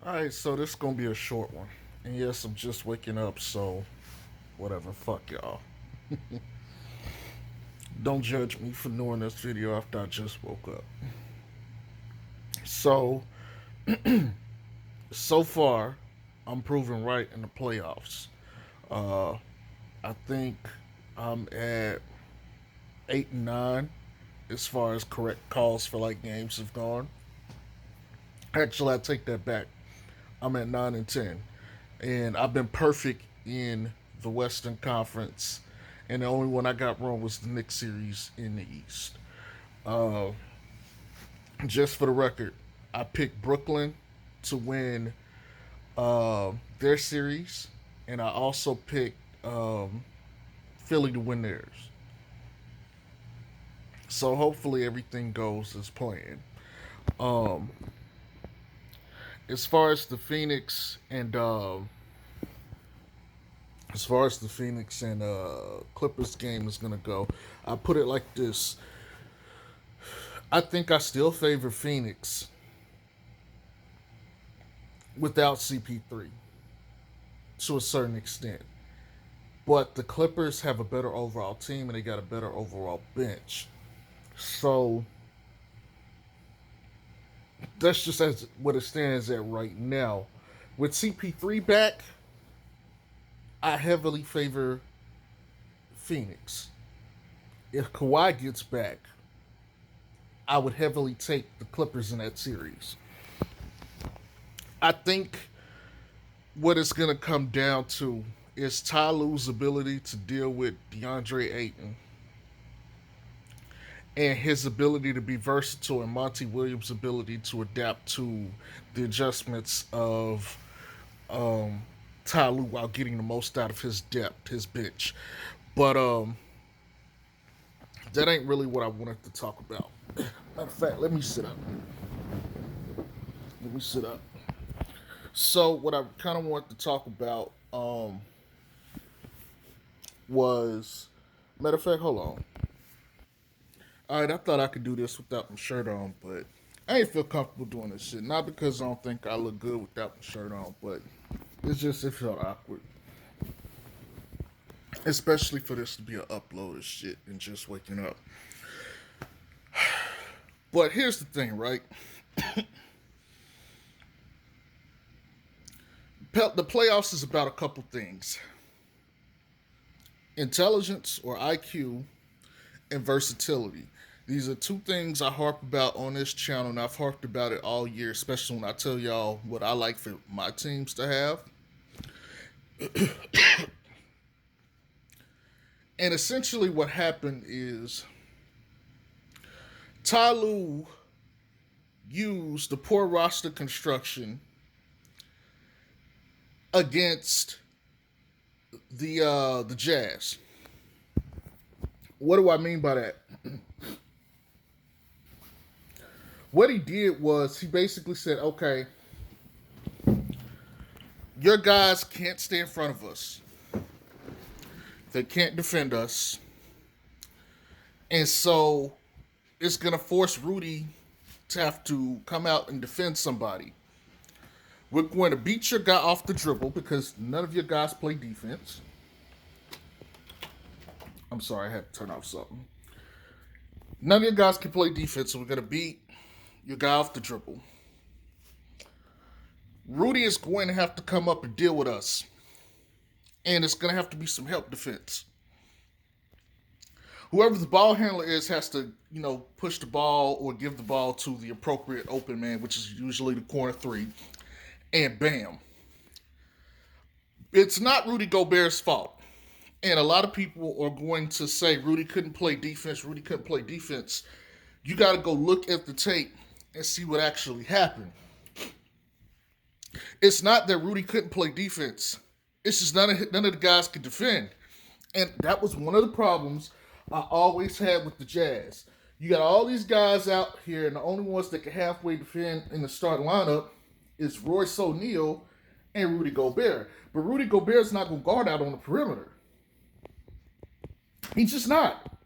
Alright, so this is gonna be a short one. And yes, I'm just waking up, so whatever, fuck y'all. Don't judge me for doing this video after I just woke up. So, so far, I'm proven right in the playoffs. Uh, I think I'm at 8 and 9 as far as correct calls for like games have gone. Actually, I take that back. I'm at 9 and 10, and I've been perfect in the Western Conference. And the only one I got wrong was the Knicks series in the East. Uh, just for the record, I picked Brooklyn to win their series, and I also picked Philly to win theirs. So hopefully everything goes as planned. Um, as far as the Phoenix and Clippers game is gonna go, I put it like this: I think I still favor Phoenix without CP3 to a certain extent. But the Clippers have a better overall team and they got a better overall bench. So that's just as what it stands at right now. With CP3 back, I heavily favor Phoenix. If Kawhi gets back, I would heavily take the Clippers in that series. I think what it's going to come down to is Ty Lue's ability to deal with DeAndre Ayton and his ability to be versatile and Monty Williams' ability to adapt to the adjustments of um, Ty Lue while getting the most out of his depth, his bench. But that ain't really what I wanted to talk about. Matter of fact, let me sit up. Let me sit up. So what I kind of wanted to talk about was, matter of fact, hold on. All right, I thought I could do this without my shirt on, but I ain't feel comfortable doing this shit. Not because I don't think I look good without my shirt on, but it felt awkward, especially for this to be an upload of shit and just waking up. But here's the thing, right? The playoffs is about a couple things: intelligence or IQ and versatility. These are two things I harp about on this channel, and I've harped about it all year, especially when I tell y'all what I like for my teams to have. And essentially, what happened is Ty Lue used the poor roster construction against the Jazz. What do I mean by that? What he did was he basically said, okay, your guys can't stay in front of us. They can't defend us. And so it's going to force Rudy to have to come out and defend somebody. We're going to beat your guy off the dribble because none of your guys play defense. I'm sorry, I had to turn off something. None of your guys can play defense, so we're going to beat your guy off the dribble. Rudy is going to have to come up and deal with us. And it's going to have to be some help defense. Whoever the ball handler is has to, push the ball or give the ball to the appropriate open man, which is usually the corner three. And bam. It's not Rudy Gobert's fault. And a lot of people are going to say Rudy couldn't play defense. Rudy couldn't play defense. You got to go look at the tape and see what actually happened. It's not that Rudy couldn't play defense. It's just none of the guys could defend. And that was one of the problems I always had with the Jazz. You got all these guys out here, and the only ones that can halfway defend in the starting lineup is Royce O'Neal and Rudy Gobert. But Rudy Gobert's not going to guard out on the perimeter. He's just not.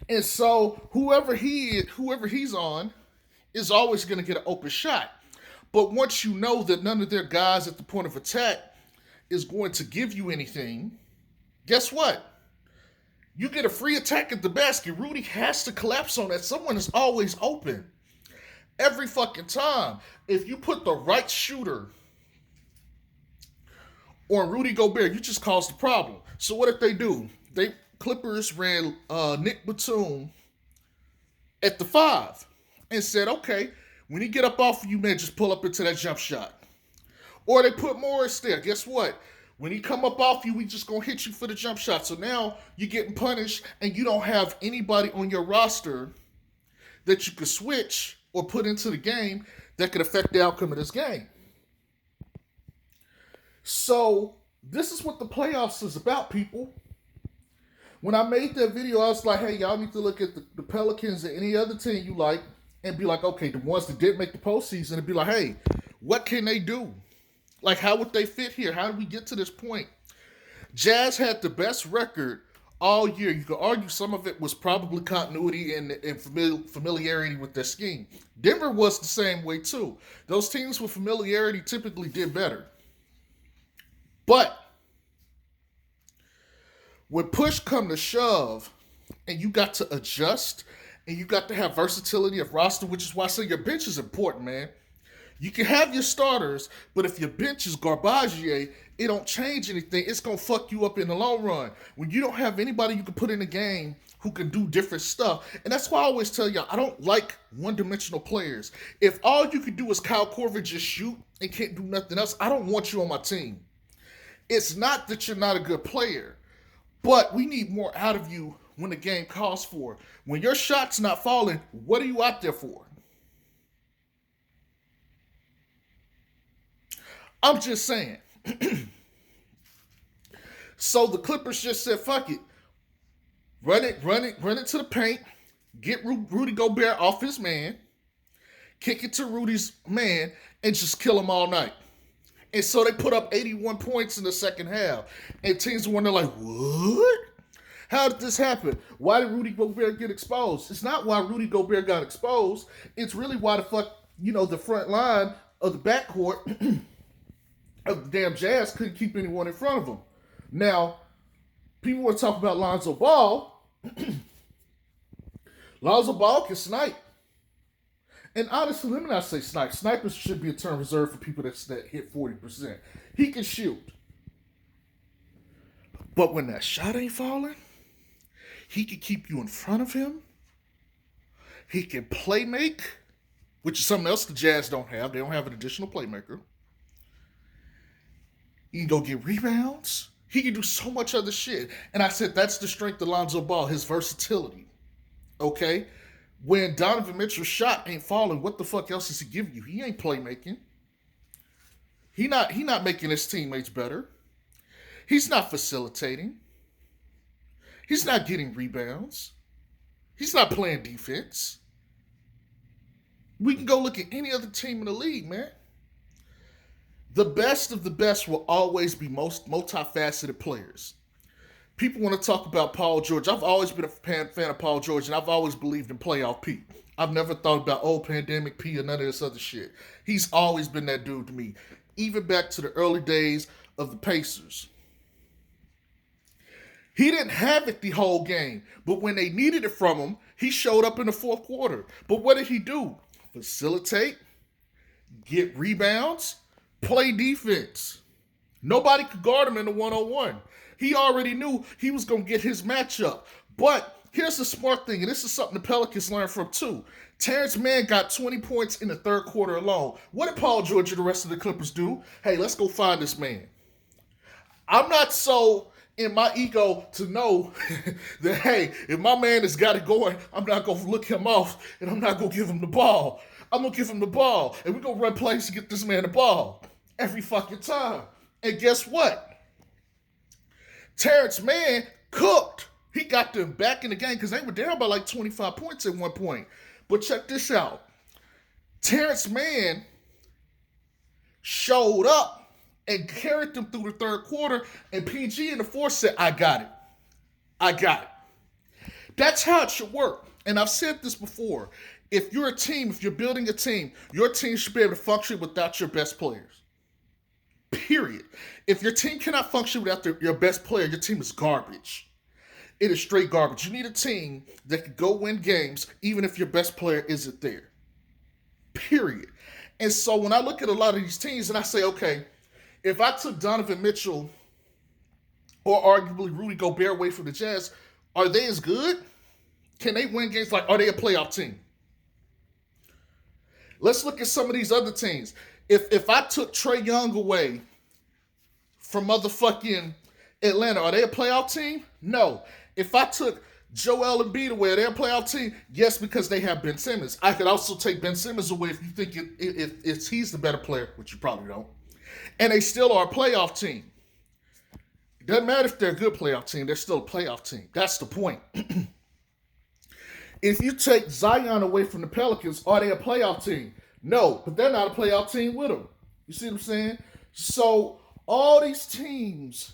And so whoever he's on is always going to get an open shot. But once you know that none of their guys at the point of attack is going to give you anything, guess what? You get a free attack at the basket. Rudy has to collapse on that. Someone is always open. Every fucking time. If you put the right shooter on Rudy Gobert, you just caused the problem. So what did they do? Clippers ran Nick Batum at the 5 and said, okay, when he get up off of you, man, just pull up into that jump shot. Or they put Morris there. Guess what? When he come up off you, we just gonna hit you for the jump shot. So now you're getting punished, and you don't have anybody on your roster that you could switch or put into the game that could affect the outcome of this game. So this is what the playoffs is about, people. When I made that video, I was like, hey, y'all need to look at the Pelicans or any other team you like and be like, okay, the ones that did make the postseason, and be like, hey, what can they do? Like, how would they fit here? How did we get to this point? Jazz had the best record all year. You could argue some of it was probably continuity and familiarity with their scheme. Denver was the same way, too. Those teams with familiarity typically did better. But when push come to shove and you got to adjust and you got to have versatility of roster, which is why I say your bench is important, man. You can have your starters, but if your bench is Garbagier, it don't change anything. It's going to fuck you up in the long run. When you don't have anybody you can put in the game who can do different stuff. And that's why I always tell y'all, I don't like one-dimensional players. If all you can do is Kyle Korver just shoot and can't do nothing else, I don't want you on my team. It's not that you're not a good player, but we need more out of you when the game calls for it. When your shot's not falling, what are you out there for? I'm just saying. So the Clippers just said, fuck it. Run it to the paint. Get Rudy Gobert off his man. Kick it to Rudy's man and just kill him all night. And so they put up 81 points in the second half. And teams were wondering, like, what? How did this happen? Why did Rudy Gobert get exposed? It's not why Rudy Gobert got exposed. It's really why the fuck, the front line of the backcourt of the damn Jazz couldn't keep anyone in front of them. Now, people want to talk about Lonzo Ball. Lonzo Ball can snipe. And honestly, let me not say snipe. Snipers should be a term reserved for people that hit 40%. He can shoot. But when that shot ain't falling, he can keep you in front of him. He can play make, which is something else the Jazz don't have. They don't have an additional playmaker. He can go get rebounds. He can do so much other shit. And I said that's the strength of Lonzo Ball, his versatility. Okay? When Donovan Mitchell's shot ain't falling, what the fuck else is he giving you? He ain't playmaking. He not making his teammates better. He's not facilitating. He's not getting rebounds. He's not playing defense. We can go look at any other team in the league, man. The best of the best will always be most multifaceted players. People want to talk about Paul George. I've always been a fan of Paul George, and I've always believed in playoff P. I've never thought about pandemic P or none of this other shit. He's always been that dude to me, even back to the early days of the Pacers. He didn't have it the whole game, but when they needed it from him, he showed up in the fourth quarter. But what did he do? Facilitate, get rebounds, play defense. Nobody could guard him in the one-on-one. He already knew he was going to get his matchup. But here's the smart thing, and this is something the Pelicans learned from too. Terrence Mann got 20 points in the third quarter alone. What did Paul George and the rest of the Clippers do? Hey, let's go find this man. I'm not so in my ego to know that, hey, if my man has got it going, I'm not going to look him off, and I'm not going to give him the ball. I'm going to give him the ball, and we're going to run plays to get this man the ball every fucking time. And guess what? Terrence Mann cooked. He got them back in the game because they were down by like 25 points at one point. But check this out. Terrence Mann showed up and carried them through the third quarter, and PG in the fourth said, I got it. I got it. That's how it should work. And I've said this before. If you're a team, if you're building a team, your team should be able to function without your best players. Period. If your team cannot function without your best player, your team is garbage. It is straight garbage. You need a team that can go win games even if your best player isn't there. Period. And so when I look at a lot of these teams and I say, okay, if I took Donovan Mitchell or arguably Rudy Gobert away from the Jazz, are they as good? Can they win games? Like, are they a playoff team? Let's look at some of these other teams. If I took Trae Young away from motherfucking Atlanta, are they a playoff team? No. If I took Joel Embiid away, are they a playoff team? Yes, because they have Ben Simmons. I could also take Ben Simmons away if you think if he's the better player, which you probably don't. And they still are a playoff team. It doesn't matter if they're a good playoff team, they're still a playoff team. That's the point. If you take Zion away from the Pelicans, are they a playoff team? No, but they're not a playoff team with them. You see what I'm saying? So all these teams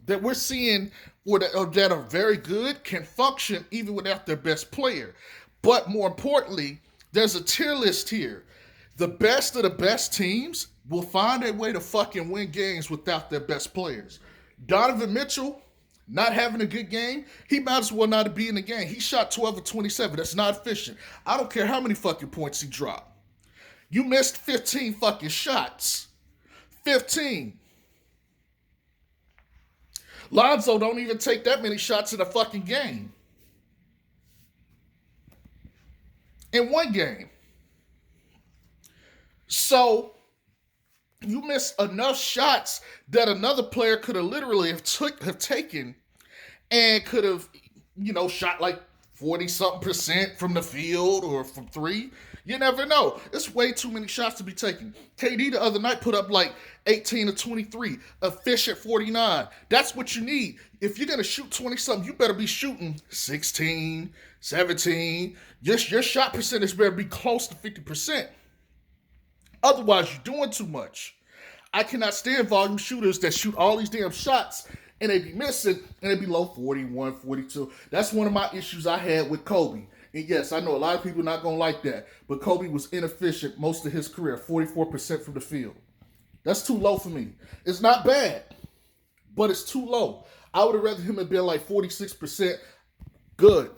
that we're seeing that are very good can function even without their best player. But more importantly, there's a tier list here. The best of the best teams will find a way to fucking win games without their best players. Donovan Mitchell, not having a good game, he might as well not be in the game. He shot 12 of 27. That's not efficient. I don't care how many fucking points he dropped. You missed 15 fucking shots. 15. Lonzo don't even take that many shots in a fucking game. In one game. So you missed enough shots that another player could have literally have taken and could have, shot like 40-something% from the field or from three. You never know. It's way too many shots to be taken. KD the other night put up like 18 to 23, efficient 49. That's what you need. If you're going to shoot 20-something, you better be shooting 16, 17. Your shot percentage better be close to 50%. Otherwise, you're doing too much. I cannot stand volume shooters that shoot all these damn shots and they be missing and they be low 41, 42. That's one of my issues I had with Kobe. And yes, I know a lot of people are not going to like that, but Kobe was inefficient most of his career, 44% from the field. That's too low for me. It's not bad, but it's too low. I would have rather him have been like 46%. Good.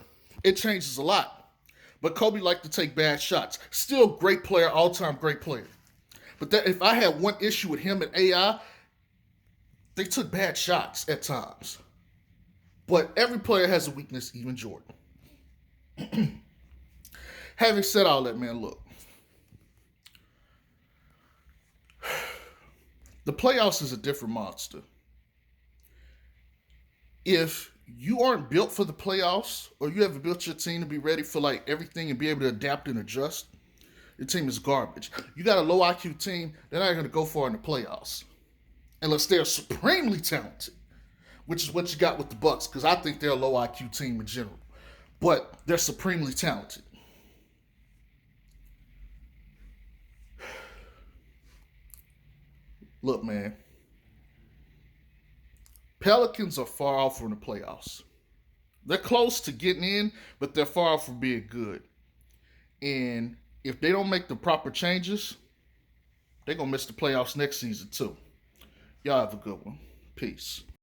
It changes a lot. But Kobe liked to take bad shots. Still great player, all-time great player. But that, if I had one issue with him and AI, they took bad shots at times. But every player has a weakness, even Jordan. Having said all that, man, look. The playoffs is a different monster. If you aren't built for the playoffs or you haven't built your team to be ready for like everything and be able to adapt and adjust, your team is garbage. You got a low IQ team, they're not going to go far in the playoffs unless they're supremely talented, which is what you got with the Bucks, because I think they're a low IQ team in general. But they're supremely talented. Look, man. Pelicans are far off from the playoffs. They're close to getting in, but they're far off from being good. And if they don't make the proper changes, they're going to miss the playoffs next season too. Y'all have a good one. Peace.